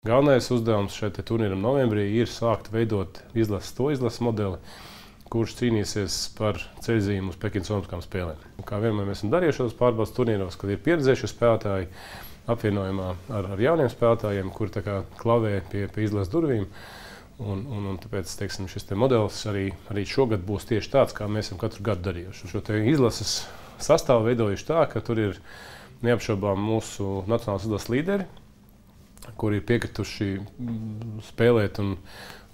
Galvenais uzdevums šeit turnīram novembrī ir sākt veidot izlases modeli, kurš cīnīsies par ceļzījumu uz Pekinas Olimpiskām spēlēm. Kā vienmēr mēs esam darījuši šos pārbaudes turnīros, kad ir pieredzējuši spēlētāji apvienojumā ar jauniem spēlētājiem, kuri klavē pie izlases durvīm. Un tāpēc šis modelis arī šogad būs tieši tāds, kā mēs esam katru gadu darījuši. Šo izlases sastāvu veidojuši tā, ka tur ir neapšaubām mūsu nacionālās izlases līderi, kuri ir piekrituši spēlēt un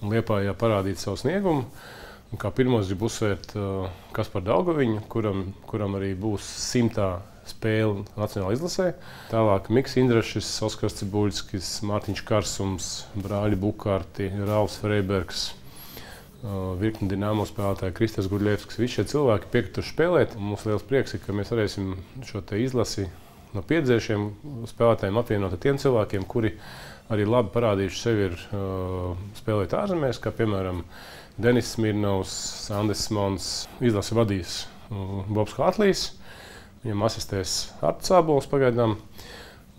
Liepājā parādīt savu sniegumu. Un kā pirmos gribu uzsvērt Kasparu Daugaviņu, kuram arī būs 100. spēle nacionālajā izlasē. Tālāk Miks Indrašs, Oskars Cibuļskis, Mārtiņš Karsums, brāļi Bukārti, Rauls Freibergs, virkni Dinamo spēlētāji, Kristers Gudļevskis. Visi šie cilvēki piekrituši spēlēt. Mums liels prieks, ka mēs varēsim šo izlasi no pieredzējušiem spēlētājiem apvienot ar tiem cilvēkiem, kuri arī labi parādījuši sevi ir spēlēt ārzemēs, kā piemēram Denis Smirnovs, Andris Smons, izlasi vadīs Bobs Hātlīs. Viņam asistēs Artis Ābols pagaidām,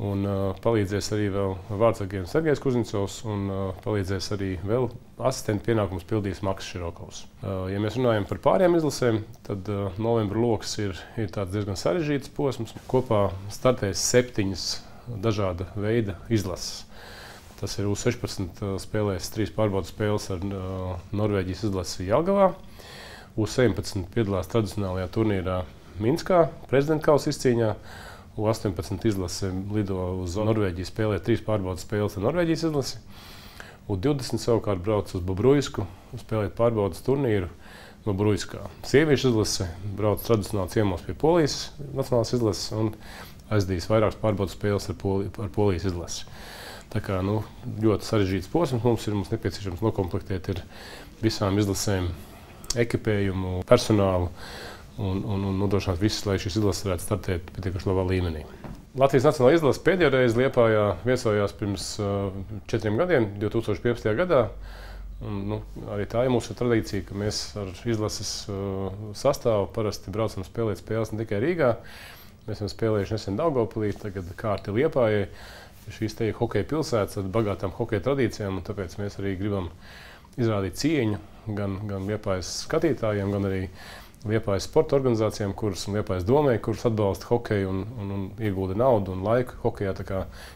un palīdzēs arī vēl vārdsargiem Sergejs Kuznecovs, un palīdzēs arī vēl asistenta pienākumus pildīs Maks Širokovs. Ja mēs runājam par pārējām izlasēm, tad novembra loks ir tāds diezgan sarežģīts posms. Kopā startēs 7 dažāda veida izlases. Tas ir U16 spēlēs 3 pārbaudes spēles ar Norvēģijas izlasi Jelgavā. U17 piedalās tradicionālajā turnīrā Minskā, prezidenta kausa izcīņā. U18 izlase lido uz Norvēģiju, spēlē 3 pārbaudes spēles ar Norvēģijas izlasi. U20 savukārt brauc uz Bobruisku, spēlēt pārbaudes turnīru Bobruiskā. Sieviešu izlase brauc tradicionāli ciemos pie Polijas nacionālās izlases un aizdīs vairākas pārbaudes spēles ar Polijas izlasi. Tā kā ļoti sarežģīts posms mums nepieciešams nokomplektēt ar visām izlasēm ekipējumu, personālu. Un nodrošināt visus, lai šīs izlases varētu startēt pietiekami labā līmenī. Latvijas nacionālā izlase pēdējo reizi Liepājā viesojās pirms 4 gadiem, 2015. gadā. Arī tā ir mūsu tradīcija, ka mēs ar izlases sastāvu parasti braucam spēlēt spēles ne tikai Rīgā. Mēs esam spēlējuši nesen Daugavpilī, tagad kārti Liepājai. Šīs te ir hokeja pilsētas ar bagātām hokeja tradīcijām, un tāpēc mēs arī gribam izrādīt cieņu gan Liepājas skatītājiem, gan arī Liepājas sporta organizācijām, un Liepājas domē, kuras atbalsta hokeju un iegulda naudu un laiku hokejā.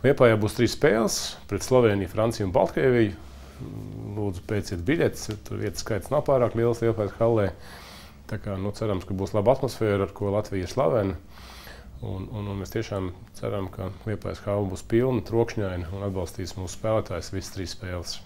Liepājā būs 3 spēles pret Sloveniju, Franciju un Baltkrieviju. Lūdzu, pēciet biļetes, tur vietas skaits nav pārāk liels Liepājas hallē. Cerams, ka būs laba atmosfēra, ar ko Latvija ir slavena. Un mēs tiešām ceram, ka Liepājas halla būs pilna, trokšņaina un atbalstīs mūsu spēlētājus visas 3 spēles.